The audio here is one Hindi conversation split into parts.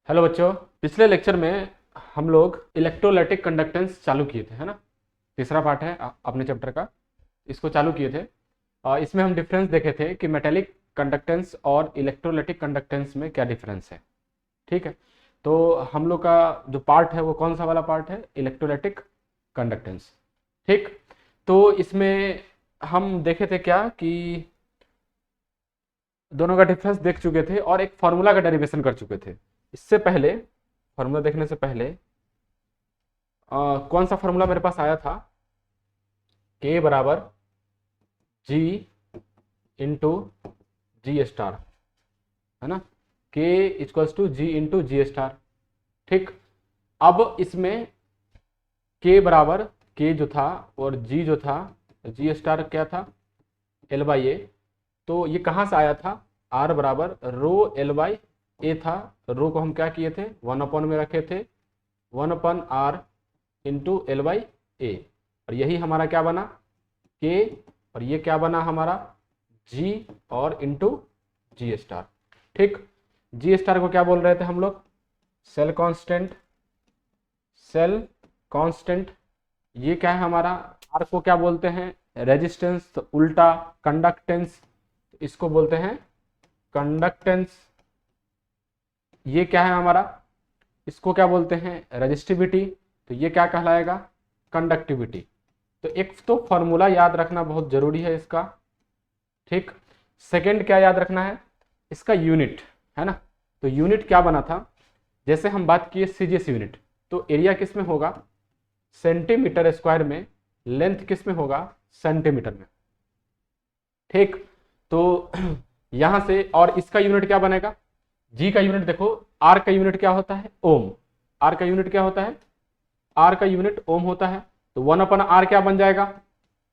हेलो बच्चों, पिछले लेक्चर में हम लोग इलेक्ट्रोलाइटिक कंडक्टेंस चालू किए थे, है ना। तीसरा पार्ट है अपने चैप्टर का। इसको चालू किए थे। इसमें हम डिफरेंस देखे थे कि मेटेलिक कंडक्टेंस और इलेक्ट्रोलाइटिक कंडक्टेंस में क्या डिफरेंस है। ठीक है, तो हम लोग का जो पार्ट है वो कौन सा वाला पार्ट है? Electrolytic conductance. ठीक, तो इसमें हम देखे थे क्या कि दोनों का डिफरेंस देख चुके थे और एक फॉर्मूला का डेरिवेशन कर चुके थे। इससे पहले, फॉर्मूला देखने से पहले कौन सा फॉर्मूला मेरे पास आया था? के बराबर जी इंटू जी स्टार, है ना। K equals to G into G star. ठीक, अब इसमें के बराबर के जो था और जी जो था, जी स्टार क्या था? एल बाई ए। तो ये कहाँ से आया था? आर बराबर रो एल बाई ए था। रो को हम क्या किए थे? 1 अपॉन में रखे थे, 1/r इंटू एल बाई ए। और यही हमारा क्या बना? के। और ये क्या बना हमारा? जी और इंटू जी स्टार। ठीक, जी स्टार को क्या बोल रहे थे हम लोग? Cell constant. सेल कांस्टेंट ये क्या है हमारा? आर को क्या बोलते हैं? रेजिस्टेंस। तो उल्टा कंडक्टेंस, इसको बोलते हैं कंडक्टेंस। ये क्या है हमारा? इसको क्या बोलते हैं? रेजिस्टिविटी। तो ये क्या कहलाएगा? कंडक्टिविटी। तो एक तो फॉर्मूला याद रखना बहुत जरूरी है इसका। ठीक, सेकंड क्या याद रखना है? इसका यूनिट, है ना। तो यूनिट क्या बना था? जैसे हम बात किए सीजीएस यूनिट, तो एरिया किस में होगा? सेंटीमीटर स्क्वायर में। लेंथ किस में होगा? सेंटीमीटर में। ठीक, तो यहां से और इसका यूनिट क्या बनेगा? जी का यूनिट देखो, आर का यूनिट क्या होता है? ओम। आर का यूनिट क्या होता है? आर का यूनिट ओम होता है। तो 1/r क्या बन जाएगा?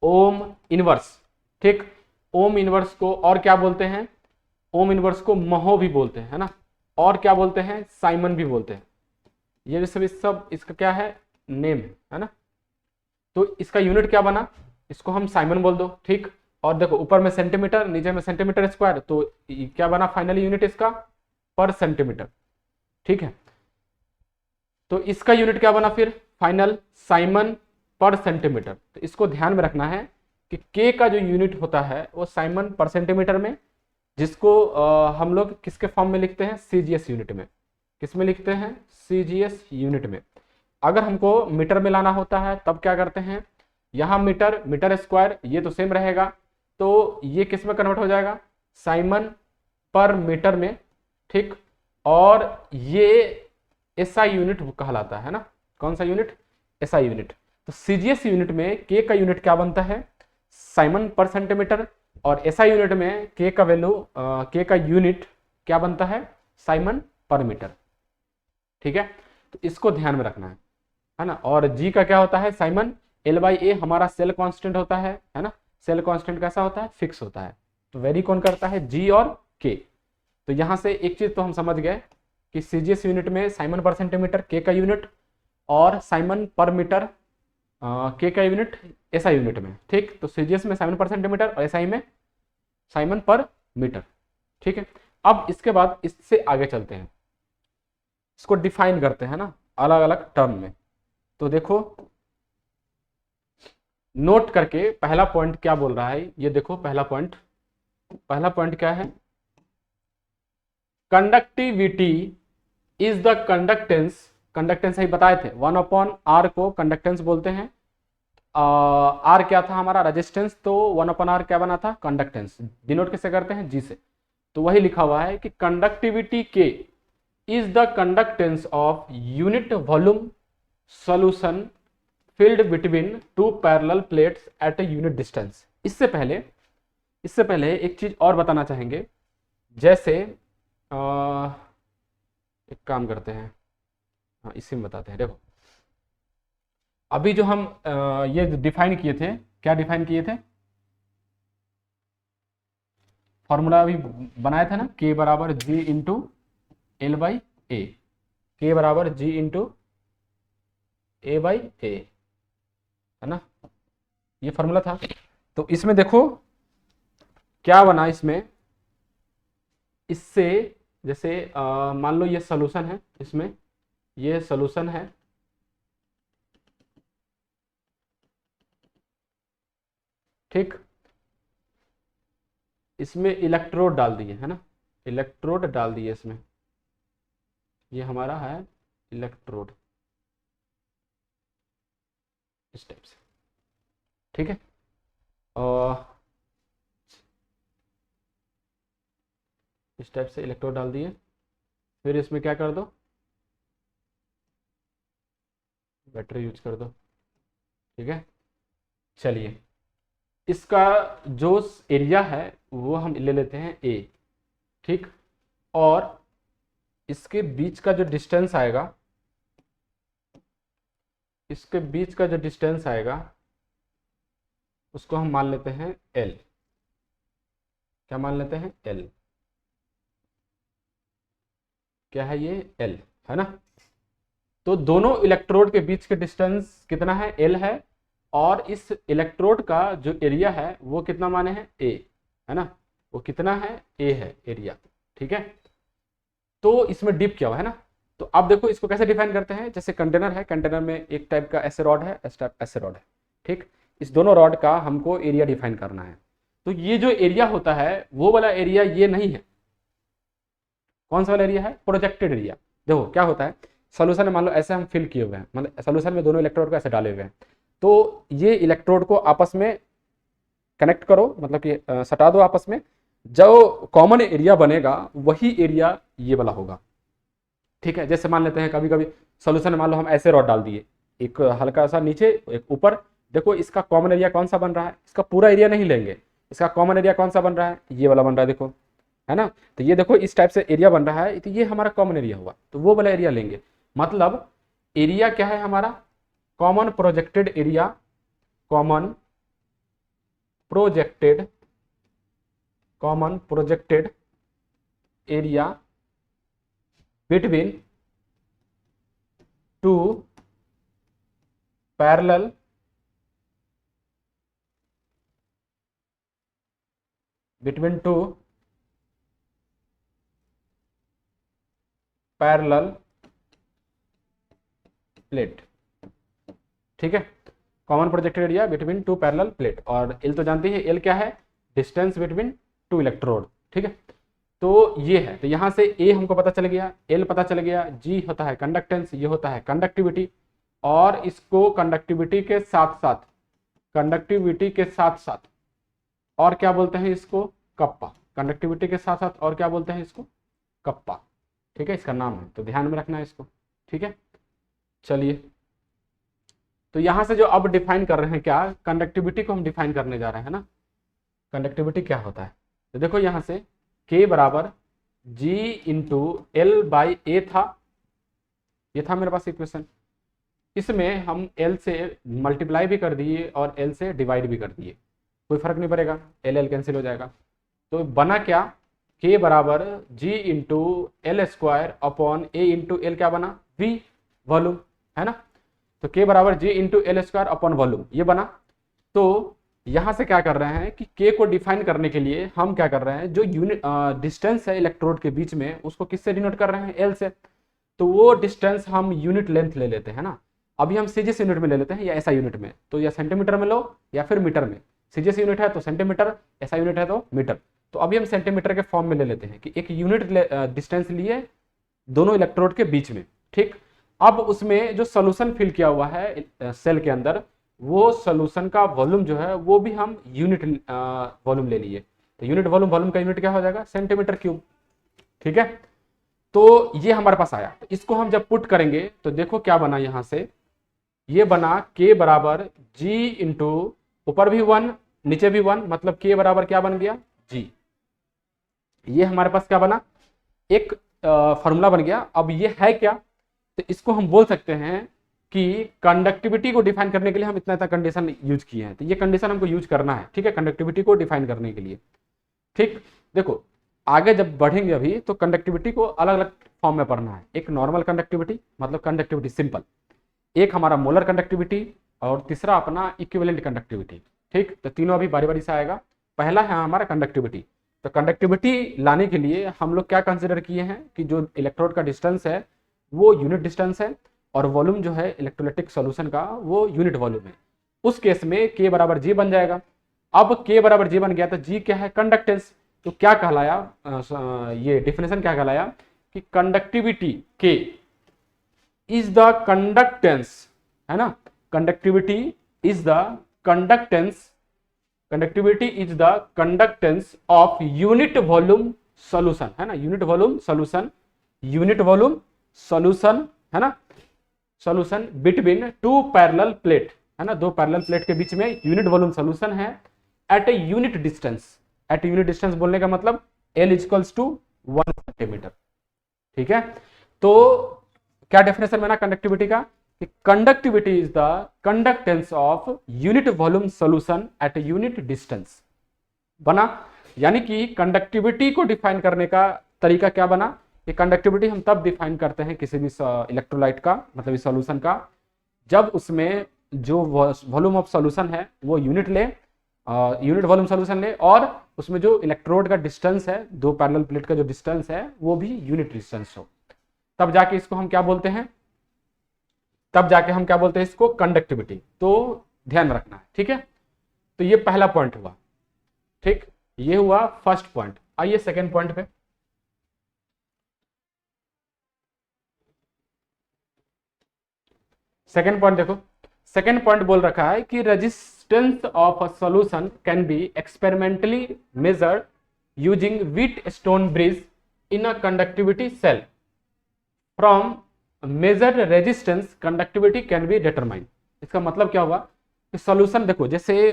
Ohm inverse. ठीक, ओम इनवर्स को और क्या बोलते हैं? ओम इनवर्स को महो भी बोलते हैं, है ना। और क्या बोलते हैं? साइमन भी बोलते हैं। ये भी सब इसका क्या है? नेम है ना। तो इसका यूनिट क्या बना? इसको हम साइमन बोल दो। ठीक, और देखो ऊपर में सेंटीमीटर, नीचे में सेंटीमीटर स्क्वायर, तो क्या बना फाइनली यूनिट इसका? पर सेंटीमीटर। ठीक है, तो इसका यूनिट क्या बना फिर फाइनल? साइमन पर सेंटीमीटर। तो इसको ध्यान में रखना है कि के का जो यूनिट होता है वो साइमन पर सेंटीमीटर में, जिसको हम लोग किसके फॉर्म में लिखते हैं? सीजीएस यूनिट में। किस में लिखते हैं? सीजीएस यूनिट में। अगर हमको मीटर में लाना होता है तब क्या करते हैं? यहां मीटर, मीटर स्क्वायर ये तो सेम रहेगा, तो ये किस में कन्वर्ट हो जाएगा? साइमन पर मीटर में। ठीक, और ये एसआई यूनिट कहलाता है ना। कौन सा यूनिट? SI unit. तो सीजीएस यूनिट में के का यूनिट क्या बनता है? साइमन पर सेंटीमीटर। और एसआई यूनिट में के का वैल्यू, के का यूनिट क्या बनता है? साइमन पर मीटर। ठीक है, तो इसको ध्यान में रखना है ना। और जी का क्या होता है? साइमन। एल बाई ए हमारा सेल कांस्टेंट होता है ना। सेल कांस्टेंट कैसा होता है? फिक्स होता है। तो वेरी कौन करता है? जी और के। तो यहां से एक चीज तो हम समझ गए कि सीजीएस यूनिट में साइमन पर सेंटीमीटर के का यूनिट, और साइमन पर मीटर के का यूनिट एसआई यूनिट में। ठीक, तो सीजीएस में साइमन पर सेंटीमीटर और एसआई में साइमन पर मीटर। ठीक है, अब इसके बाद इससे आगे चलते हैं, इसको डिफाइन करते हैं ना अलग अलग टर्म में। तो देखो नोट करके पहला पॉइंट क्या बोल रहा है, ये देखो पहला पॉइंट। पहला पॉइंट क्या है? Conductivity is the conductance. Conductance ही बताए थे, 1/r को कंडक्टेंस बोलते हैं। आर क्या था हमारा? रेजिस्टेंस। तो 1/r क्या बना था? कंडक्टेंस। डिनोट किससे करते हैं? जी से। तो वही लिखा हुआ है कि conductivity K is the conductance of unit volume solution filled between two parallel plates at a unit distance. इससे पहले एक चीज और बताना चाहेंगे। जैसे एक काम करते हैं, हाँ इसी में बताते हैं। देखो अभी जो हम ये डिफाइन किए थे, क्या डिफाइन किए थे? फॉर्मूला अभी बनाया था ना, के बराबर जी इंटू एल बाई ए। के बराबर जी इंटू ए बाई ए, है ना। ये फॉर्मूला था। तो इसमें देखो क्या बना इसमें, इससे जैसे मान लो ये सोल्यूशन है, इसमें ये सोल्यूशन है, ठीक, इसमें इलेक्ट्रोड डाल दिए है ना, इलेक्ट्रोड डाल दिए इसमें, ये हमारा है इलेक्ट्रोड, इस टाइप से, ठीक है। और इस टाइप से इलेक्ट्रोड डाल दिए, फिर इसमें क्या कर दो, बैटरी यूज कर दो, ठीक है। चलिए, इसका जो एरिया है वो हम ले लेते हैं ए, ठीक, और इसके बीच का जो डिस्टेंस आएगा, इसके बीच का जो डिस्टेंस आएगा उसको हम मान लेते हैं एल, क्या मान लेते हैं, एल, क्या है ये, एल, है ना। तो दोनों इलेक्ट्रोड के बीच के डिस्टेंस कितना है, एल है, और इस इलेक्ट्रोड का जो एरिया है वो कितना माने हैं, ए, है ना, वो कितना है, ए है एरिया, ठीक है। तो इसमें डिप किया हुआ है ना, तो अब देखो इसको कैसे डिफाइन करते हैं, जैसे कंटेनर है, कंटेनर में एक टाइप का ऐसे रॉड है, इस टाइप ऐसे रॉड है, ठीक, इस दोनों रॉड का हमको एरिया डिफाइन करना है। तो ये जो एरिया होता है वो वाला एरिया ये नहीं है, कौन सा वाला एरिया है, प्रोजेक्टेड एरिया। देखो क्या होता है, सोल्यूशन मान लो ऐसे हम फिल किए हुए हैं, मतलब सोल्यूशन में दोनों इलेक्ट्रोड को ऐसे डाले हुए हैं, तो ये इलेक्ट्रोड को आपस में कनेक्ट करो, मतलब कि सटा दो आपस में, जो कॉमन एरिया बनेगा वही एरिया ये वाला होगा, ठीक है। जैसे मान लेते हैं कभी कभी सोल्यूशन में मान लो हम ऐसे रॉड डाल दिए, एक हल्का सा नीचे एक ऊपर, देखो इसका कॉमन एरिया कौन सा बन रहा है, इसका पूरा एरिया नहीं लेंगे, इसका कॉमन एरिया कौन सा बन रहा है, ये वाला बन रहा है, देखो, है ना। तो ये देखो इस टाइप से एरिया बन रहा है, तो ये हमारा कॉमन एरिया हुआ, तो वो वाला एरिया लेंगे। मतलब एरिया क्या है हमारा, common projected area, common projected, common projected area between two parallel between two parallel plate, ठीक है। Common projected area between two parallel plate, और एल तो जानते हैं, एल क्या है, डिस्टेंस बिटवीन टू इलेक्ट्रोड, ठीक है। तो ये है, तो यहां से ए हमको पता चल गया, एल पता चल गया, जी होता है कंडक्टेंस, ये होता है कंडक्टिविटी, और इसको कंडक्टिविटी के साथ साथ, कंडक्टिविटी के साथ साथ और क्या बोलते हैं इसको, कप्पा, कंडक्टिविटी के साथ साथ और क्या बोलते हैं इसको, कप्पा, ठीक है, इसका नाम है, तो ध्यान में रखना है इसको, ठीक है। चलिए, तो यहां से जो अब डिफाइन कर रहे हैं क्या, कंडक्टिविटी को हम डिफाइन करने जा रहे हैं ना, कंडक्टिविटी क्या होता है, तो देखो यहां से K बराबर G इंटू एल बाई ए था, ये था मेरे पास इक्वेशन, इसमें हम L से मल्टीप्लाई भी कर दिए और L से डिवाइड भी कर दिए, कोई फर्क नहीं पड़ेगा, एल एल कैंसिल हो जाएगा, तो बना क्या, K बराबर G into L square upon A into L, क्या बना, V, वॉल्यूम, है ना। तो K बराबर G into L square upon volume, ये बना। तो यहां से क्या कर रहे हैं कि K को डिफाइन करने के लिए हम क्या कर रहे हैं, जो यूनिट डिस्टेंस है इलेक्ट्रोड के बीच में उसको किससे डिनोट कर रहे हैं, L से, तो वो डिस्टेंस हम यूनिट लेंथ ले लेते हैं ना। अभी हम सीजीएस यूनिट में ले लेते हैं या ऐसा यूनिट में, तो या सेंटीमीटर में लो या फिर मीटर में, सीजीएस यूनिट है तो सेंटीमीटर, ऐसा यूनिट है तो मीटर, तो अभी हम सेंटीमीटर के फॉर्म में ले लेते हैं कि एक यूनिट डिस्टेंस लिए दोनों इलेक्ट्रोड के बीच में, ठीक। अब उसमें जो सोल्यूशन फिल किया हुआ है सेल के अंदर, वो सोल्यूशन का वॉल्यूम जो है वो भी हम यूनिट वॉल्यूम ले लिए, तो यूनिट वॉल्यूम, वॉल्यूम का यूनिट क्या हो जाएगा, सेंटीमीटर क्यूब, ठीक है। तो ये हमारे पास आया, तो इसको हम जब पुट करेंगे तो देखो क्या बना, यहां से ये बना K बराबर G इंटू, ऊपर भी 1 नीचे भी 1, मतलब K बराबर क्या बन गया, G, ये हमारे पास क्या बना, एक फॉर्मूला बन गया। अब ये है क्या, तो इसको हम बोल सकते हैं कि कंडक्टिविटी को डिफाइन करने के लिए हम इतना कंडीशन यूज किए हैं, तो ये कंडीशन हमको यूज करना है, ठीक है, कंडक्टिविटी को डिफाइन करने के लिए, ठीक। देखो आगे जब बढ़ेंगे अभी तो कंडक्टिविटी को अलग अलग फॉर्म में पढ़ना है, एक नॉर्मल कंडक्टिविटी, मतलब कंडक्टिविटी सिंपल, एक हमारा मोलर कंडक्टिविटी, और तीसरा अपना इक्विवेलेंट कंडक्टिविटी, ठीक। तो तीनों अभी बारी बारी से आएगा। पहला है हमारा कंडक्टिविटी, तो कंडक्टिविटी लाने के लिए हम लोग क्या कंसिडर किए हैं कि जो इलेक्ट्रोड का डिस्टेंस है वो यूनिट डिस्टेंस है और वॉल्यूम जो है इलेक्ट्रोलाइटिक सॉल्यूशन का वो यूनिट वॉल्यूम है। उस केस में K बराबर G बन जाएगा। अब K बराबर G बन गया तो G क्या है, कंडक्टेंस। तो क्या कहलाया, ये डिफिनेशन क्या कहलाया कि conductivity K is the conductance, है ना, conductivity is the conductance, conductivity is the conductance of unit volume solution, है ना, unit volume solution, unit volume solution, है ना, solution between two parallel plate, है ना, दो पैरेलल प्लेट के बीच में यूनिट वॉल्यूम सॉल्यूशन है at a unit distance. At unit distance बोलने का मतलब L इक्वल्स टू 1 सेंटीमीटर। ठीक है, तो क्या डेफिनेशन बना कंडक्टिविटी का कि conductivity is the conductance of unit volume solution at unit distance बना। यानी कि कंडक्टिविटी को डिफाइन करने का तरीका क्या बना कि कंडक्टिविटी हम तब डिफाइन करते हैं किसी भी इलेक्ट्रोलाइट का, मतलब इस सॉल्यूशन का, जब उसमें जो वॉल्यूम ऑफ सॉल्यूशन है वो यूनिट ले, यूनिट वॉल्यूम सॉल्यूशन ले, और उसमें जो इलेक्ट्रोड का डिस्टेंस है, दो पैरेलल प्लेट का जो डिस्टेंस है वो भी यूनिट डिस्टेंस हो, तब जाके इसको हम क्या बोलते हैं, तब जाके हम क्या बोलते हैं इसको, कंडक्टिविटी। तो ध्यान में रखना है, ठीक है। तो ये पहला पॉइंट हुआ, ठीक, ये हुआ फर्स्ट पॉइंट। आइए सेकेंड पॉइंट पे। सेकेंड पॉइंट देखो, सेकेंड पॉइंट बोल रखा है कि resistance of a solution can be experimentally measured using Wheatstone bridge in a conductivity cell. From measured resistance conductivity can be determine. इसका मतलब क्या हुआ कि सॉल्यूशन देखो, जैसे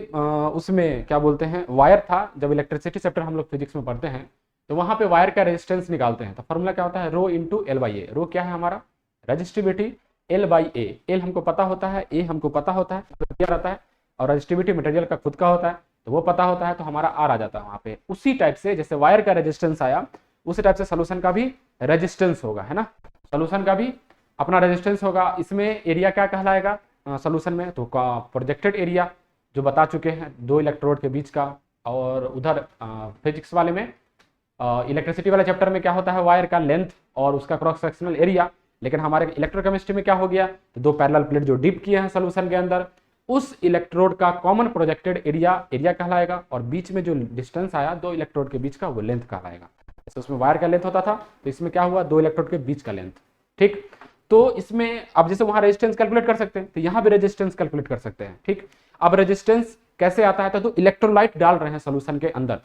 उसमें क्या बोलते हैं, वायर था, जब इलेक्ट्रिसिटी चैप्टर हम लोग फिजिक्स में पढ़ते हैं तो वहां पे वायर का रेजिस्टेंस निकालते हैं, तो फॉर्मूला क्या होता है, रो इंटू एल बाई ए। रो क्या है हमारा, resistivity, L by A. L हमको पता होता है, ए हमको पता होता है, तो क्या रहता है, और रेजिस्टिविटी मटेरियल का खुद का होता है तो वो पता होता है, तो हमारा आर आ जाता है वहां पे। उसी टाइप से जैसे वायर का रेजिस्टेंस आया उसी टाइप से सोल्यूशन का भी रेजिस्टेंस होगा, है ना, सोल्यूशन का भी अपना रेजिस्टेंस होगा। इसमें एरिया क्या कहलाएगा सोल्यूशन में, तो प्रोजेक्टेड एरिया जो बता चुके हैं दो इलेक्ट्रोड के बीच का। और उधर फिजिक्स वाले में इलेक्ट्रिसिटी वाले चैप्टर में क्या होता है, वायर का लेंथ और उसका क्रॉस सेक्शनल एरिया। लेकिन हमारे इलेक्ट्रोकेमिस्ट्री में क्या हो गया, तो दो पैरेलल प्लेट जो डिप किए हैं सोल्यूशन के अंदर, उस इलेक्ट्रोड का कॉमन प्रोजेक्टेड एरिया एरिया कहलाएगा, और बीच में जो डिस्टेंस आया दो इलेक्ट्रोड के बीच का वो लेंथ कहलाएगा। तो उसमें वायर का लेंथ होता था, तो इसमें क्या हुआ, दो इलेक्ट्रोड के बीच का लेंथ। ठीक, तो इसमें अब जैसे वहां रेजिस्टेंस कैलकुलेट कर सकते हैं तो यहाँ भी रेजिस्टेंस कैलकुलेट कर सकते हैं। ठीक, अब रेजिस्टेंस कैसे आता है, तो इलेक्ट्रोलाइट डाल रहे हैं सोल्यूशन के अंदर,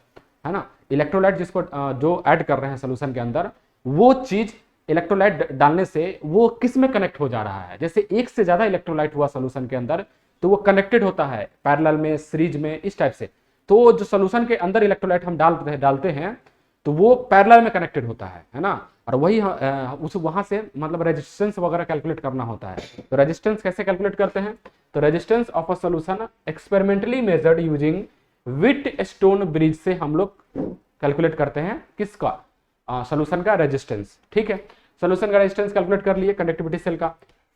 है ना, इलेक्ट्रोलाइट जिसको जो ऐड कर रहे हैं सोल्यूशन के अंदर, वो चीज इलेक्ट्रोलाइट डालने से वो किस में कनेक्ट हो जा रहा है। जैसे एक से ज्यादा इलेक्ट्रोलाइट हुआ सोल्यूशन के अंदर तो वो कनेक्टेड होता है पैरेलल में, सीरीज में, इस टाइप से। तो जो सोल्यूशन के अंदर इलेक्ट्रोलाइट हम डालते हैं तो वो पैरेलल में कनेक्टेड होता है ना, और वही उस वहां से मतलब रेजिस्टेंस वगैरह कैलकुलेट करना होता है। तो रेजिस्टेंस कैसे कैलकुलेट करते हैं, तो resistance of a solution experimentally measured using Wheatstone bridge से हम लोग कैलकुलेट करते हैं किसका, सोल्यूशन का रेजिस्टेंस। ठीक है, सोल्यूशन का रेजिस्टेंस कैलकुलेट कर लिए कंडक्टिविटी सेल का।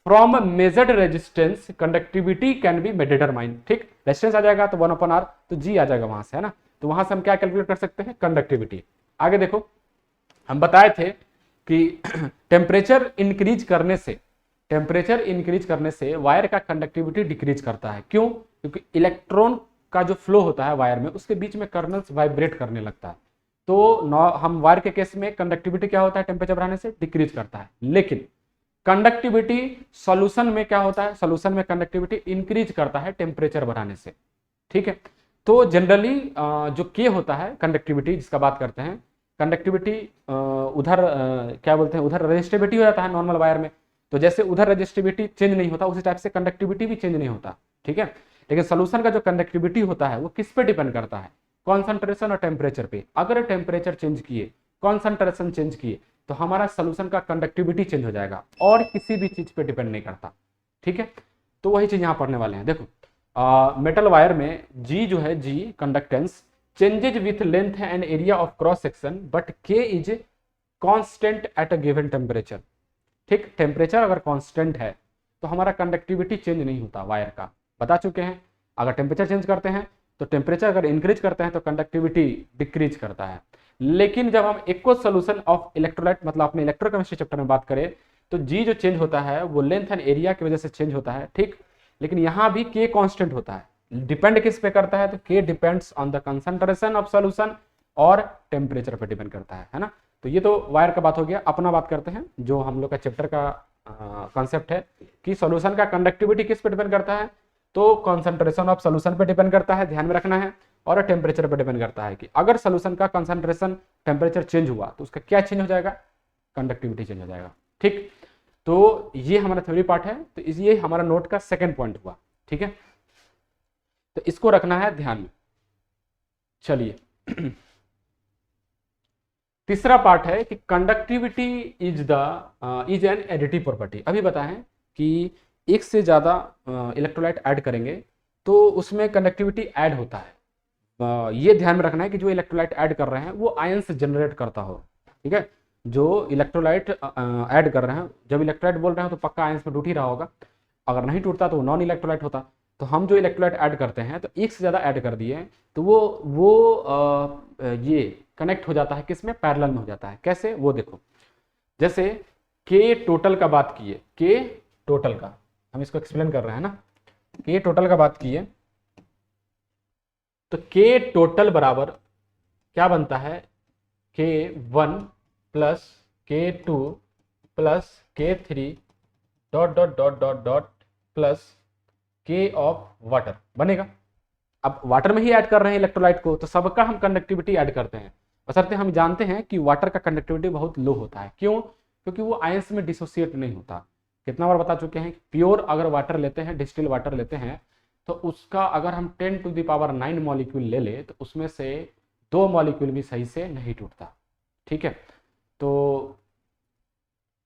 From measured resistance conductivity can be determine. ठीक, रेजिस्टेंस आ जाएगा तो 1/r, तो जी आ जाएगा वहां से, है ना, तो वहां से हम क्या कैलकुलेट कर सकते हैं, कंडक्टिविटी। आगे देखो, हम बताए थे कि टेम्परेचर इंक्रीज करने से वायर का कंडक्टिविटी डिक्रीज करता है। क्यों, क्योंकि इलेक्ट्रॉन का जो फ्लो होता है वायर में उसके बीच में कर्नल्स वाइब्रेट करने लगता है। तो हम वायर के केस में कंडक्टिविटी क्या होता है, टेम्परेचर बढ़ाने से डिक्रीज करता है। लेकिन कंडक्टिविटी सॉल्यूशन में क्या होता है, सॉल्यूशन में कंडक्टिविटी इंक्रीज करता है टेम्परेचर बढ़ाने से। ठीक है, तो जनरली जो के होता है कंडक्टिविटी जिसका बात करते हैं, कंडक्टिविटी उधर क्या बोलते हैं, उधर रेजिस्टिविटी हो जाता है नॉर्मल वायर में। तो जैसे उधर रेजिस्टिविटी चेंज नहीं होता उसी टाइप से कंडक्टिविटी भी चेंज नहीं होता। ठीक है, लेकिन सोल्यूशन का जो कंडक्टिविटी होता है वो किस पे डिपेंड करता है, कॉन्सेंट्रेशन और टेम्परेचर पे। अगर टेम्परेचर चेंज किए, कॉन्सेंट्रेशन चेंज किए, तो हमारा सोल्यूशन का कंडक्टिविटी चेंज हो जाएगा, और किसी भी चीज पे डिपेंड नहीं करता। ठीक है, तो वही चीज यहाँ पढ़ने वाले हैं। देखो मेटल वायर में जी जो है, G conductance changes with length and area of cross section, but K is constant at a given temperature. ठीक, टेम्परेचर अगर कांस्टेंट है तो हमारा कंडक्टिविटी चेंज नहीं होता वायर का, बता चुके हैं। अगर टेम्परेचर चेंज करते हैं तो टेम्परेचर अगर इंक्रीज करते हैं तो कंडक्टिविटी डिक्रीज करता है। लेकिन जब हम एक्वस सोल्यूशन ऑफ इलेक्ट्रोलाइट मतलब अपने इलेक्ट्रोकेमिस्ट्री चैप्टर में बात करें तो जी जो चेंज होता है वो लेंथ एंड एरिया की वजह से चेंज होता है, ठीक। लेकिन यहाँ भी के कांस्टेंट होता है। डिपेंड किस पे करता है, तो के depends on the concentration of solution और टेम्परेचर पे डिपेंड करता है ना। तो ये तो वायर का बात हो गया। अपना बात करते हैं जो हम लोग का चैप्टर का कॉन्सेप्ट है कि सॉल्यूशन का कंडक्टिविटी किस पे डिपेंड करता है, तो कंसंट्रेशन ऑफ सॉल्यूशन पे डिपेंड करता है, ध्यान में रखना है। और टेम्परेचर पे डिपेंड करता है कि अगर सॉल्यूशन का कंसंट्रेशन टेम्परेचर चेंज हुआ तो उसका क्या चेंज हो जाएगा, कंडक्टिविटी चेंज हो जाएगा, ठीक। तो ये हमारा थ्योरी पार्ट है, तो ये हमारा नोट का सेकंड पॉइंट हुआ, ठीक है। तो इसको रखना है ध्यान में। चलिए तीसरा पार्ट है कि conductivity is an additive property. अभी बताएं कि एक से ज्यादा इलेक्ट्रोलाइट ऐड करेंगे तो उसमें कंडक्टिविटी ऐड होता है। ये ध्यान में रखना है कि जो इलेक्ट्रोलाइट ऐड कर रहे हैं वो आयंस जनरेट करता हो, ठीक है। जो इलेक्ट्रोलाइट ऐड कर रहे हैं, जब इलेक्ट्रोलाइट बोल रहे हैं तो पक्का आयंस में टूट ही रहा होगा, अगर नहीं टूटता तो नॉन इलेक्ट्रोलाइट होता। तो हम जो इलेक्ट्रोलाइट ऐड करते हैं तो एक से ज़्यादा ऐड कर दिए तो वो ये कनेक्ट हो जाता है किसमें, पैरेलल में हो जाता है। कैसे वो देखो, जैसे के टोटल का बात किए, के टोटल का हम इसको एक्सप्लेन कर रहे हैं ना, के टोटल का बात किए तो के टोटल बराबर क्या बनता है, के वन प्लस के टू प्लस के three dot dot dot dot dot plus के ऑफ वाटर बनेगा। अब वाटर में ही ऐड कर रहे हैं इलेक्ट्रोलाइट को तो सबका हम कंडक्टिविटी ऐड करते हैं, बशर्ते हम जानते हैं कि वाटर का कंडक्टिविटी बहुत लो होता है। क्यों, क्योंकि वो आयंस में डिसोसिएट नहीं होता। कितना बार बता चुके हैं, प्योर अगर वाटर लेते हैं, डिस्टिल वाटर लेते हैं तो उसका अगर हम 10⁹ मॉलिक्यूल ले ले तो उसमें से 2 मॉलिक्यूल भी सही से नहीं टूटता, ठीक है। तो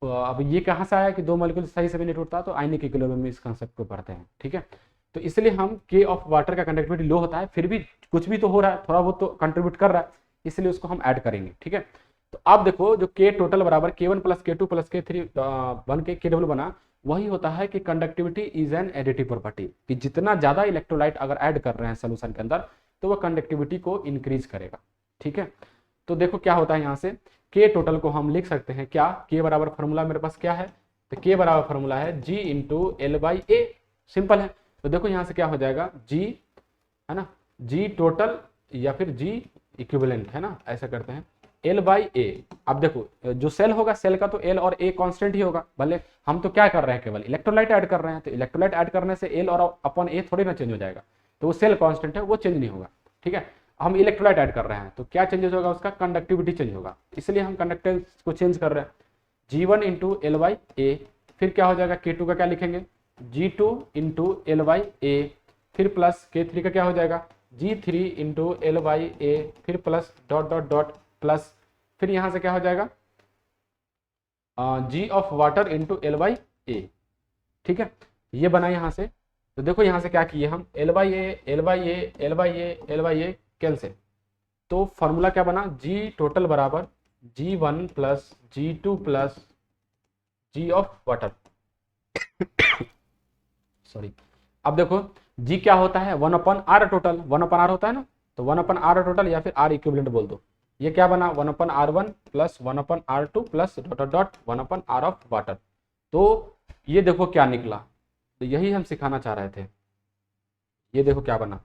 अब ये कहाँ से आया कि 2 मॉलिक्यूल सही से भी नहीं टूटता, तो आयनिक इक्विलिब्रियम में इस कंसेप्ट को पढ़ते हैं, ठीक है। तो इसलिए हम के ऑफ वाटर का कंडक्टिविटी लो होता है, फिर भी कुछ भी तो हो रहा है, थोड़ा बहुत तो कंट्रीब्यूट कर रहा है, इसलिए उसको हम ऐड करेंगे, ठीक है। तो आप देखो जो के टोटल बराबर K1 plus K2 plus K3 बन के KW बना, वही होता है कि conductivity is an additive property, कि जितना ज्यादा इलेक्ट्रोलाइट अगर ऐड कर रहे हैं सोल्यूशन के अंदर तो वो कंडक्टिविटी को इंक्रीज करेगा, ठीक है। तो देखो क्या होता है, यहाँ से के टोटल को हम लिख सकते हैं क्या, के बराबर फॉर्मूला मेरे पास क्या है, तो के बराबर फॉर्मूला है G into L by A, simple है। तो देखो यहाँ से क्या हो जाएगा, G है ना, G टोटल या फिर G इक्विवेलेंट है ना, ऐसा करते हैं L बाई ए। अब देखो जो सेल होगा, सेल का तो L और A कांस्टेंट ही होगा, भले हम तो क्या कर रहे हैं, केवल इलेक्ट्रोलाइट ऐड कर रहे हैं, तो इलेक्ट्रोलाइट ऐड करने से L और अपन A थोड़ी ना चेंज हो जाएगा, तो वो सेल कांस्टेंट है, वो चेंज नहीं होगा, ठीक है। हम इलेक्ट्रोलाइट ऐड कर रहे हैं तो क्या चेंजेस होगा, उसका कंडक्टिविटी चेंज होगा, इसलिए हम कंडक्टेंस को चेंज कर रहे हैं। G1 into L by A, फिर क्या हो जाएगा, K2 का क्या लिखेंगे, G2 into L by A, फिर प्लस K3 का क्या हो जाएगा, G3 into L by A, फिर plus dot dot dot plus, फिर यहां से क्या हो जाएगा, G of water into L by A, ठीक है। ये बना यहां से। तो देखो यहां से क्या किए हम, L by A L by A L by A L by A cancel, तो फॉर्मूला क्या बना, G टोटल बराबर G1 plus G2 plus G of water sorry. अब देखो G क्या होता है, 1/r टोटल, 1/r होता है ना, तो 1/r टोटल या फिर R इक्विवेलेंट बोल दो। ये क्या बना, 1/r1 plus 1/r2 plus dot dot 1/r of water. तो ये देखो क्या निकला, तो यही हम सिखाना चाह रहे थे। ये देखो क्या बना,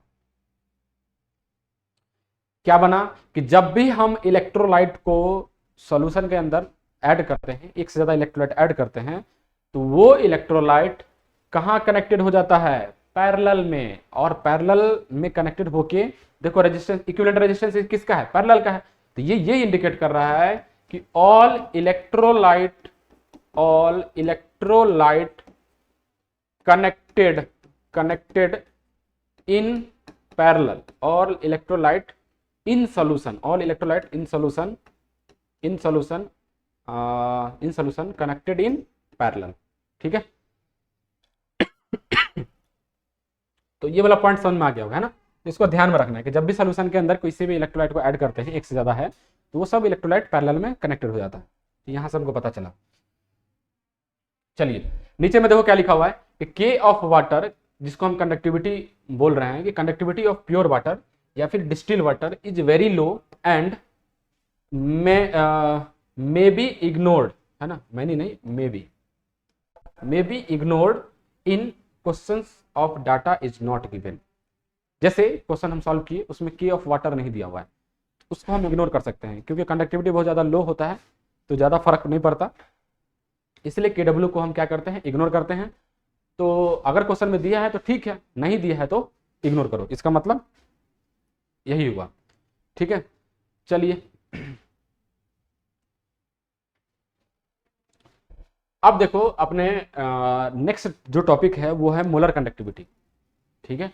क्या बना कि जब भी हम इलेक्ट्रोलाइट को सॉल्यूशन के अंदर ऐड करते हैं, एक से ज्यादा इलेक्ट्रोलाइट ऐड करते हैं, तो वो इलेक्ट्रोलाइट कहाँ कनेक्टेड हो जाता है, पैरेलल में। और पैरेलल में कनेक्टेड होके देखो रेजिस्टेंस, इक्विवेलेंट रेजिस्टेंस किसका है, पैरेलल का है। तो ये इंडिकेट कर रहा है कि all electrolyte connected in parallel, all electrolyte in solution, all electrolyte in solution connected in parallel, ठीक है। तो ये वाला पॉइंट समझ में आ गया होगा, है ना। इसको ध्यान में रखना है कि जब भी सॉल्यूशन के अंदर किसी भी इलेक्ट्रोलाइट को ऐड करते हैं, एक से ज्यादा है, तो वो सब इलेक्ट्रोलाइट पैरेलल में कनेक्टेड हो जाता है। तो यहां से हमको पता चला। चलिए नीचे में देखो क्या लिखा हुआ है कि के ऑफ वाटर, जिसको हम कंडक्टिविटी बोल रहे हैं, कि कंडक्टिविटी ऑफ प्योर वाटर या फिर distil water is very low and may be ignored, है ना, मैनी नहीं, may be ignored in questions of data is not given. जैसे क्वेश्चन हम सॉल्व किए उसमें के ऑफ वाटर नहीं दिया हुआ है, उसको हम इग्नोर कर सकते हैं क्योंकि कंडक्टिविटी बहुत ज़्यादा लो होता है तो ज़्यादा फर्क नहीं पड़ता, इसलिए के डब्ल्यू को हम क्या करते हैं, इग्नोर करते हैं। तो अगर क्वेश्चन में दिया है तो ठीक है, नहीं दिया है तो इग्नोर करो, इसका मतलब यही हुआ। ठीक है, चलिए अब देखो अपने नेक्स्ट जो टॉपिक है वो है मोलर कंडक्टिविटी। ठीक है,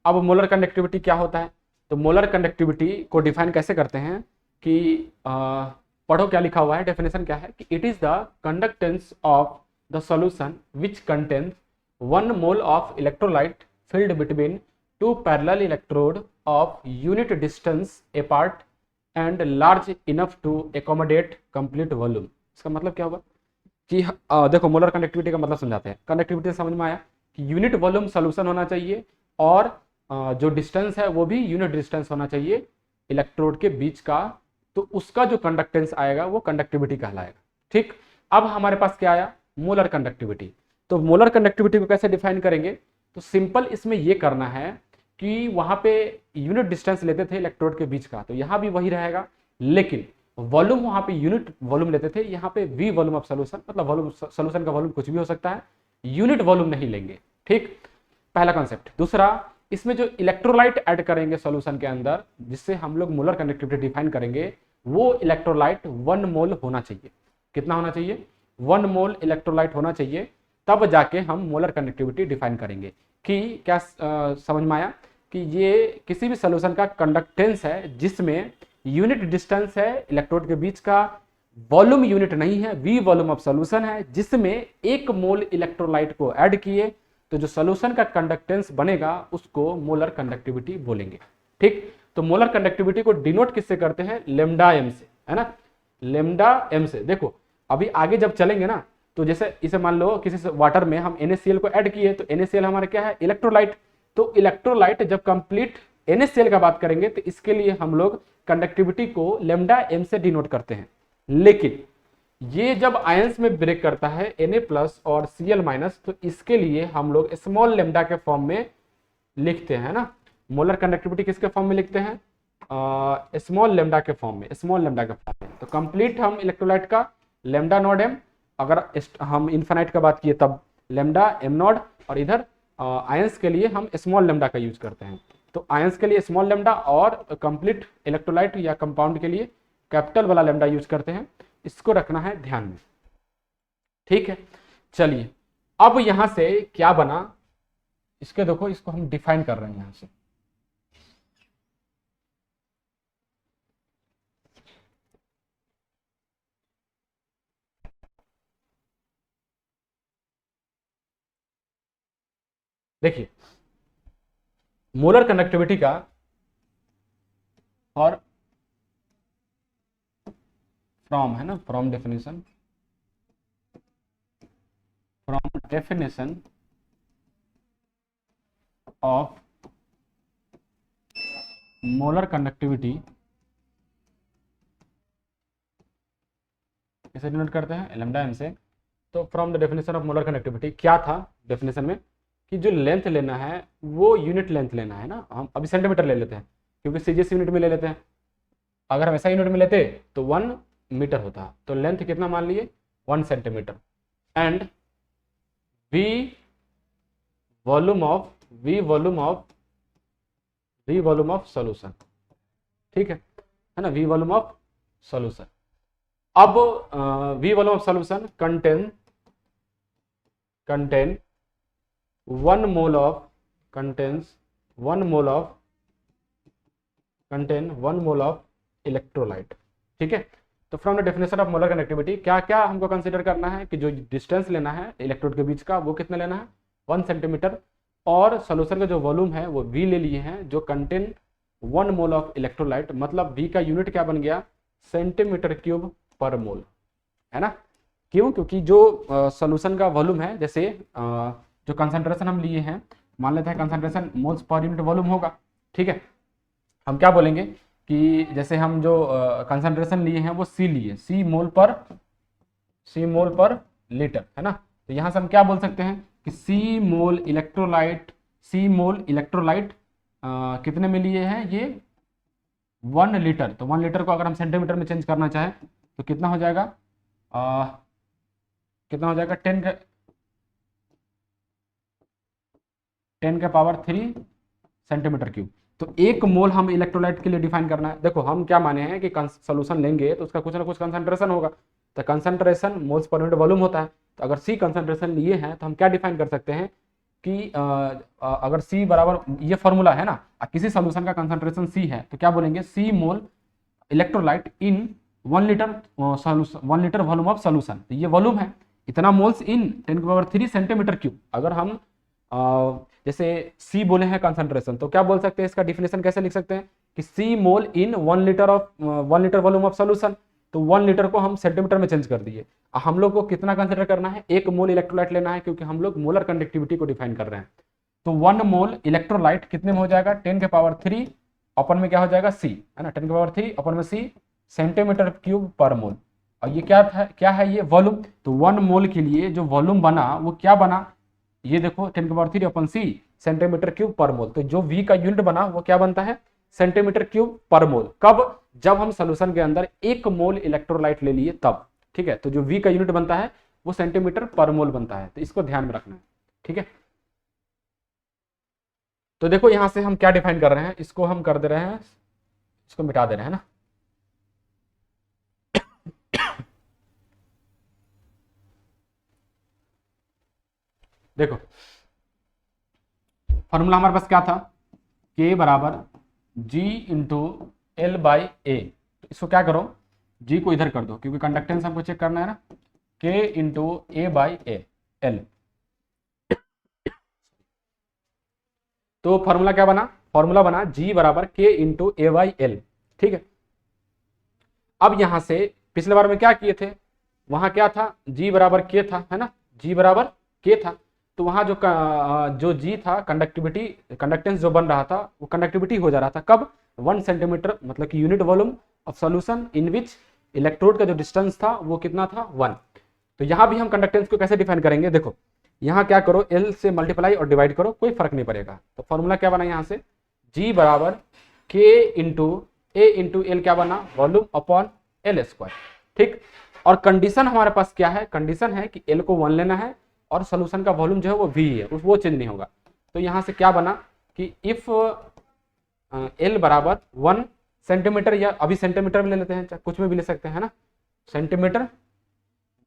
अब मोलर कंडक्टिविटी क्या होता है, तो मोलर कंडक्टिविटी को डिफाइन कैसे करते हैं कि पढ़ो क्या लिखा हुआ है, डेफिनेशन क्या है कि it is the conductance of the solution which contains 1 mole of electrolyte filled between two parallel electrode of unit distance apart and large enough to accommodate complete volume। इसका मतलब क्या होगा कि देखो मोलर कंडक्टिविटी का मतलब समझाते हैं। कंडक्टिविटी समझ में आया कि यूनिट वॉल्यूम सॉल्यूशन होना चाहिए और जो डिस्टेंस है वो भी यूनिट डिस्टेंस होना चाहिए इलेक्ट्रोड के बीच का, तो उसका जो कंडक्टेंस आएगा वो कंडक्टिविटी कहलाएगा। ठीक, अब हमारे पास क्या आया, मोलर कंडक्टिविटी। तो मोलर कंडक्टिविटी को कैसे डिफाइन करेंगे, तो सिंपल इसमें यह करना है कि वहां पे यूनिट डिस्टेंस लेते थे इलेक्ट्रोड के बीच का, तो यहां भी वही रहेगा, लेकिन वॉल्यूम वहां पे यूनिट वॉल्यूम लेते थे, यहाँ पे वी वॉल्यूम ऑफ सोल्यूशन, मतलब वॉल्यूम सोल्यूशन का वॉल्यूम कुछ भी हो सकता है, यूनिट वॉल्यूम नहीं लेंगे। ठीक, पहला कॉन्सेप्ट। दूसरा, इसमें जो इलेक्ट्रोलाइट ऐड करेंगे सॉल्यूशन के अंदर जिससे हम लोग मोलर कंडक्टिविटी डिफाइन करेंगे, वो इलेक्ट्रोलाइट 1 मोल होना चाहिए। कितना होना चाहिए, 1 मोल इलेक्ट्रोलाइट होना चाहिए, तब जाके हम मोलर कंडक्टिविटी डिफाइन करेंगे। कि क्या समझ में आया कि ये किसी भी सॉल्यूशन का कंडक्टेंस है जिसमें यूनिट डिस्टेंस है इलेक्ट्रोड के बीच का, वॉल्यूम यूनिट नहीं है, वी वॉल्यूम ऑफ सॉल्यूशन है, जिसमें 1 मोल इलेक्ट्रोलाइट को ऐड किए तो जो सॉल्यूशन का कंडक्टेंस बनेगा उसको मोलर कंडक्टिविटी बोलेंगे। ठीक, तो मोलर कंडक्टिविटी को डिनोट किससे करते हैं, लेमडा एम से, है ना, लेमडा एम से। देखो अभी आगे जब चलेंगे ना, तो जैसे इसे मान लो किसी वाटर में हम NaCl को ऐड किए, तो NaCl हमारा क्या है, इलेक्ट्रोलाइट। तो इलेक्ट्रोलाइट जब कंप्लीट NaCl का बात करेंगे तो इसके लिए हम लोग कंडक्टिविटी को लेमडा एम से डिनोट करते हैं। लेकिन ये जब आयंस में ब्रेक करता है Na+ और Cl-, तो इसके लिए हम लोग स्मॉल लेमडा के फॉर्म में लिखते हैं ना। मोलर कंडक्टिविटी किसके फॉर्म में लिखते हैं, स्मॉल लेमडा के फॉर्म में, स्मॉल लेमडा के फॉर्म में। तो कंप्लीट हम इलेक्ट्रोलाइट का लेमडा नॉट एम, अगर हम इन्फिनाइट का बात किए तब लेमडा एम नॉट, और इधर आयंस के लिए हम स्मॉल लेमडा का यूज करते हैं। तो आयंस के लिए स्मॉल लेमडा और कंप्लीट इलेक्ट्रोलाइट या कंपाउंड के लिए कैपिटल वाला लेमडा यूज करते हैं, इसको रखना है ध्यान में। ठीक है, चलिए अब यहां से क्या बना, इसके देखो इसको हम डिफाइन कर रहे हैं यहां से। देखिए मोलर कंडक्टिविटी का और फ्रॉम, है ना, from definition of molar conductivity कैसे डिनोट करते हैं, लेमडा एम से। तो from the definition of molar conductivity क्या था डेफिनेशन में कि जो लेंथ लेना है वो यूनिट लेंथ लेना है ना। हम अभी सेंटीमीटर ले लेते हैं क्योंकि सीजीएस यूनिट में ले लेते हैं, अगर हम ऐसा यूनिट में लेते तो 1 मीटर होता। तो लेंथ कितना मान लिए, 1 centimetre, and V volume of solution. ठीक है ना, वी वॉल्यूम ऑफ सॉल्यूशन। अब V volume of solution contain 1 mole of electrolyte. ठीक है, तो from the definition of molar conductivity क्या क्या हमको कंसीडर करना है कि जो डिस्टेंस लेना है इलेक्ट्रोड के बीच का वो कितना लेना है, 1 सेंटीमीटर, और सोल्यूशन का जो वॉल्यूम है वो V ले लिए हैं जो कंटेन 1 मोल ऑफ इलेक्ट्रोलाइट, मतलब V का यूनिट क्या बन गया, सेंटीमीटर क्यूब पर मोल, है ना। क्यों, क्योंकि जो सोल्यूशन का वॉल्यूम है, जैसे जो कंसंट्रेशन हम लिए हैं, मान लेते हैं concentration moles per unit volume होगा। ठीक है, हम क्या बोलेंगे कि जैसे हम जो कंसंट्रेशन लिए हैं वो सी लिए, सी मोल पर लीटर, है ना। तो यहाँ से हम क्या बोल सकते हैं कि सी मोल इलेक्ट्रोलाइट कितने में लिए हैं ये 1 लीटर। तो 1 लीटर को अगर हम सेंटीमीटर में चेंज करना चाहें तो कितना हो जाएगा, कितना हो जाएगा 10 के पावर 3 सेंटीमीटर क्यूब। तो 1 मोल हम इलेक्ट्रोलाइट के लिए डिफाइन करना है। देखो हम क्या माने हैं कि सोल्यूशन लेंगे तो उसका कुछ ना कुछ कंसंट्रेशन होगा, तो concentration moles per unit volume होता है। तो अगर सी कंसंट्रेशन लिए हैं तो हम क्या डिफाइन कर सकते हैं कि अगर सी बराबर, ये फॉर्मूला है ना, किसी सोल्यूशन का कंसंट्रेशन सी है तो क्या बोलेंगे, C mole electrolyte in 1 litre volume of solution. तो ये वॉल्यूम है, इतना मोल्स इन 10 के पावर 3 सेंटीमीटर क्यूब। अगर हम जैसे सी बोले हैं कंसंट्रेशन, तो क्या बोल सकते हैं, इसका डिफिनेशन कैसे लिख सकते हैं कि सी मोल इन 1 लीटर वॉल्यूम ऑफ सोल्यूशन। तो 1 लीटर को हम सेंटीमीटर में चेंज कर दिए। हम लोग को कितना कंसिडर करना है, 1 मोल इलेक्ट्रोलाइट लेना है, क्योंकि हम लोग मोलर कंडक्टिविटी को डिफाइन कर रहे हैं। तो 1 मोल इलेक्ट्रोलाइट कितने में हो जाएगा, 10 के पावर 3 अपन में क्या हो जाएगा सी, है ना, 10 के पावर 3 अपन में सी सेंटीमीटर क्यूब पर मोल। और ये क्या है ये वॉल्यूम। तो 1 मोल के लिए जो वॉल्यूम बना वो क्या बना, ये देखो 10 के पावर 3 अपन सी सेंटीमीटर क्यूब पर मोल। तो जो वी का यूनिट बना वो क्या बनता है, सेंटीमीटर क्यूब पर मोल। कब, जब हम सोल्यूशन के अंदर 1 मोल इलेक्ट्रोलाइट ले लिए तब, ठीक है। तो जो वी का यूनिट बनता है वो सेंटीमीटर पर मोल बनता है, तो इसको ध्यान में रखना है, ठीक है। तो देखो यहां से हम क्या डिफाइन कर रहे हैं, इसको हम कर दे रहे हैं, इसको मिटा दे रहे हैं ना। देखो फॉर्मूला हमारे पास क्या था, K बराबर G इंटू एल बाई ए। इसको क्या करो, G को इधर कर दो क्योंकि कंडक्टेंस हमको चेक करना है ना। K into A by A L. तो फॉर्मूला क्या बना, फॉर्मूला बना G बराबर K into A by L, ठीक है। अब यहां से पिछले बार में क्या किए थे, वहां क्या था, G बराबर K था, है ना, G बराबर K था। तो वहां जो G था, कंडक्टेंस जो बन रहा था वो कंडक्टिविटी हो जा रहा था। कब, 1 सेंटीमीटर, मतलब कि unit volume of solution in which electrode का जो डिस्टेंस था वो कितना था, 1। तो यहां भी हम कंडक्टेंस को कैसे डिफाइन करेंगे, देखो यहां क्या करो, L से मल्टीप्लाई और डिवाइड करो, कोई फर्क नहीं पड़ेगा। तो फॉर्मूला क्या बना यहां से, G बराबर K इंटू ए इंटू एल, क्या बना, वॉल्यूम अपॉन एल स्क्वायर, ठीक। और कंडीशन हमारे पास क्या है, कंडीशन है कि L को 1 लेना है और सोल्यूशन का वॉल्यूम जो है वो V है, वो चेंज नहीं होगा। तो यहां से क्या बना कि इफ L बराबर 1 सेंटीमीटर, या अभी सेंटीमीटर में ले लेते हैं, कुछ में भी ले सकते हैं ना, सेंटीमीटर,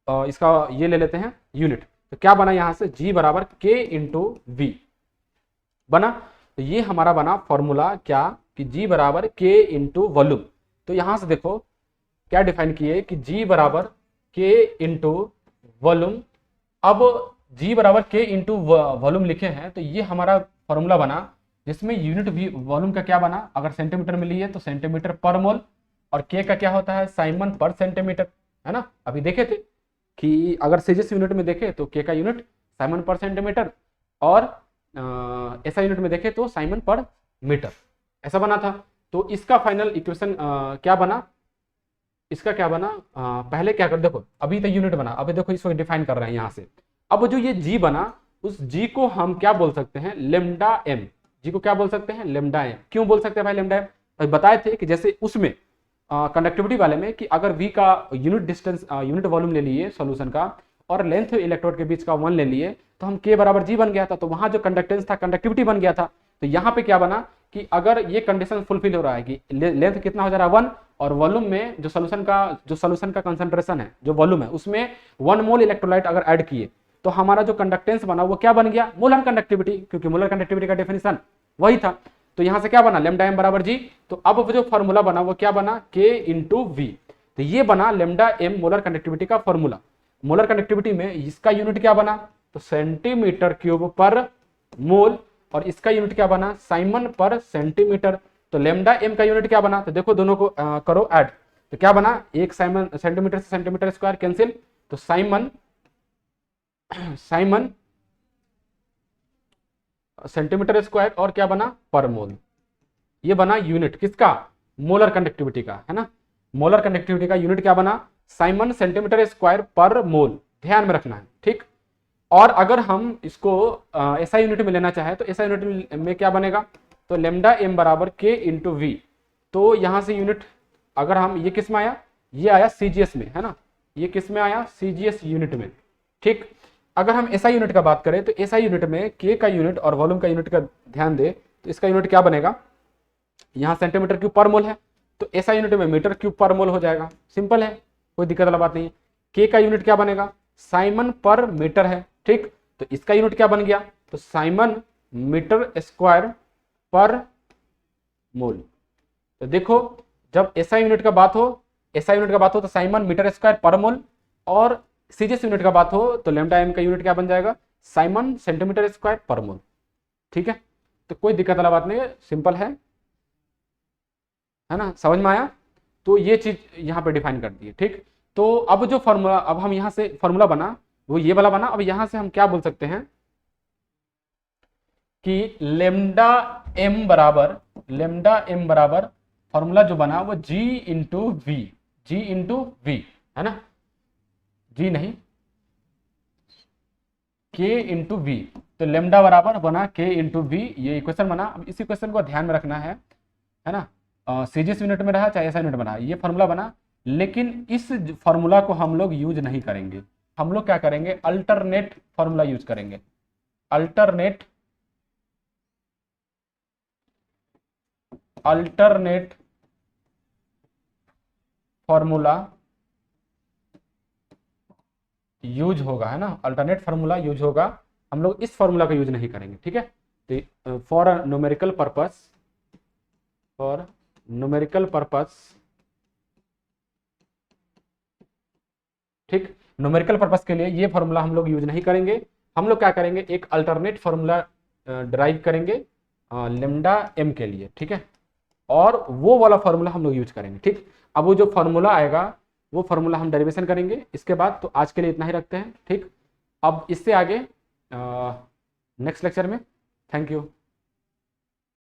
इसका ये ले लेते हैं यूनिट। तो क्या बना यहां से, G बराबर K इंटू वी बना। तो ये हमारा बना फॉर्मूला क्या, कि G बराबर K इंटू वॉल्यूम। तो यहां से देखो क्या डिफाइन किए कि G बराबर K इंटू वॉल्यूम। अब G बराबर K इंटू वॉल्यूम लिखे हैं, तो ये हमारा फॉर्मूला बना जिसमें यूनिट भी वॉल्यूम का क्या बना, अगर सेंटीमीटर में लिए तो सेंटीमीटर पर मोल, और K का क्या होता है, साइमन पर सेंटीमीटर, है ना। अभी देखे थे कि अगर सीजीएस यूनिट में देखे तो K का यूनिट साइमन पर सेंटीमीटर, और ऐसा यूनिट में देखे तो साइमन पर मीटर, ऐसा बना था। तो इसका फाइनल इक्वेशन क्या बना, इसका क्या बना, पहले क्या कर, देखो अभी तक यूनिट बना, अभी देखो इसको डिफाइन कर रहे हैं यहां से। अब जो ये G बना, उस G को हम क्या बोल सकते हैं, लेमडा एम। G को क्या बोल सकते हैं, लेमडा एम। क्यों बोल सकते हैं भाई लेमडा एम, भाई बताए थे कि जैसे उसमें कंडक्टिविटी वाले में कि अगर V का यूनिट डिस्टेंस, यूनिट वॉल्यूम ले लिए सॉल्यूशन का, और लेंथ इलेक्ट्रोड के बीच का 1 ले लिए, तो हम K बराबर G बन गया था। तो वहां जो कंडक्टेंस था, कंडक्टिविटी बन गया था। तो यहाँ पे क्या बना कि अगर ये कंडीशन फुलफिल हो रहा है कि लेंथ कितना हो जा रहा है 1, और वॉल्यूम में जो सोल्यूशन का कंसंट्रेशन है, जो वॉल्यूम है, उसमें 1 मोल इलेक्ट्रोलाइट अगर ऐड किए, तो हमारा जो कंडक्टेंस बना वो क्या बन गया, मोलर कंडक्टिविटी, क्योंकि मोलर कंडक्टिविटी का डेफिनेशन वही था। तो यहां से क्या बना, लेमडा एम बराबर G। तो अब जो फॉर्मूला बना वो क्या बना, K इंटू वी। तो ये बना लेमडा एम मोलर कंडक्टिविटी का फॉर्मूला। मोलर कंडक्टिविटी में इसका यूनिट क्या बना, तो सेंटीमीटर क्यूब पर मोल, और इसका यूनिट क्या बना, साइमन पर सेंटीमीटर। तो लेमडा एम का यूनिट क्या बना, तो देखो दोनों को करो ऐड। तो क्या बना, एक साइमन, सेंटीमीटर से सेंटीमीटर स्क्वायर कैंसिल, तो साइमन सेंटीमीटर स्क्वायर, और क्या बना, पर मोल। ये बना यूनिट किसका, मोलर कंडक्टिविटी का, है ना। मोलर कंडक्टिविटी का यूनिट क्या बना, साइमन सेंटीमीटर स्क्वायर पर मोल, ध्यान में रखना है, ठीक। और अगर हम इसको एसआई यूनिट में लेना चाहे तो एसआई यूनिट में क्या बनेगा, तो लेमडा एम बराबर के इंटू वी। तो यहां से यूनिट अगर हम, ये किस में आया, ये आया सीजीएस में, है ना, ये किस में आया, सीजीएस यूनिट में, ठीक। अगर हम एसआई यूनिट का बात करें तो एसआई यूनिट में के का यूनिट और वॉल्यूम का यूनिट का ध्यान दे, तो इसका यूनिट क्या बनेगा, यहां सेंटीमीटर क्यूब पर मोल है, तो एसआई यूनिट में मीटर क्यूब पर मोल हो जाएगा, सिंपल है, कोई दिक्कत वाला बात नहीं है। के का यूनिट क्या बनेगा, साइमन पर मीटर है, ठीक, तो इसका यूनिट क्या बन गया, तो साइमन मीटर स्क्वायर पर मोल। तो देखो जब एसआई यूनिट का बात हो, एसआई यूनिट का बात हो तो साइमन मीटर स्क्वायर पर मोल, और सीजीएस यूनिट का बात हो तो लैम्डा एम का यूनिट क्या बन जाएगा, साइमन सेंटीमीटर स्क्वायर पर मोल, ठीक है। तो कोई दिक्कत वाला बात नहीं है, सिंपल है ना, समझ में आया। तो ये चीज यहाँ पे डिफाइन कर दी है, ठीक। तो अब जो फॉर्मूला, अब हम यहाँ से फॉर्मूला बना वो ये वाला बना, अब यहाँ से हम क्या बोल सकते हैं कि लेमडा एम बराबर फॉर्मूला जो बना वो जी इंटू वी, है ना, जी नहीं, के इंटू वी। तो लेमडा बराबर बना के इंटू वी, ये इक्वेशन बना। अब इस इक्वेशन को ध्यान में रखना है ना, सीजीएस यूनिट में रहा चाहे एसआई यूनिट में रहा, ये फॉर्मूला बना, लेकिन इस फॉर्मूला को हम लोग यूज नहीं करेंगे। हम लोग क्या करेंगे, अल्टरनेट फॉर्मूला यूज करेंगे, अल्टरनेट फॉर्मूला यूज होगा, है ना, अल्टरनेट फार्मूला यूज होगा, हम लोग इस फार्मूला का यूज नहीं करेंगे, ठीक है। तो फॉर न्यूमेरिकल पर्पस, ठीक, न्यूमेरिकल पर्पस के लिए ये फार्मूला हम लोग यूज नहीं करेंगे। हम लोग क्या करेंगे, एक अल्टरनेट फार्मूला ड्राइव करेंगे लेमडा एम के लिए, ठीक है, और वो वाला फार्मूला हम लोग यूज करेंगे, ठीक। अब वो जो फार्मूला आएगा वो फार्मूला हम डेरिवेशन करेंगे इसके बाद। तो आज के लिए इतना ही रखते हैं, ठीक। अब इससे आगे नेक्स्ट लेक्चर में, थैंक यू।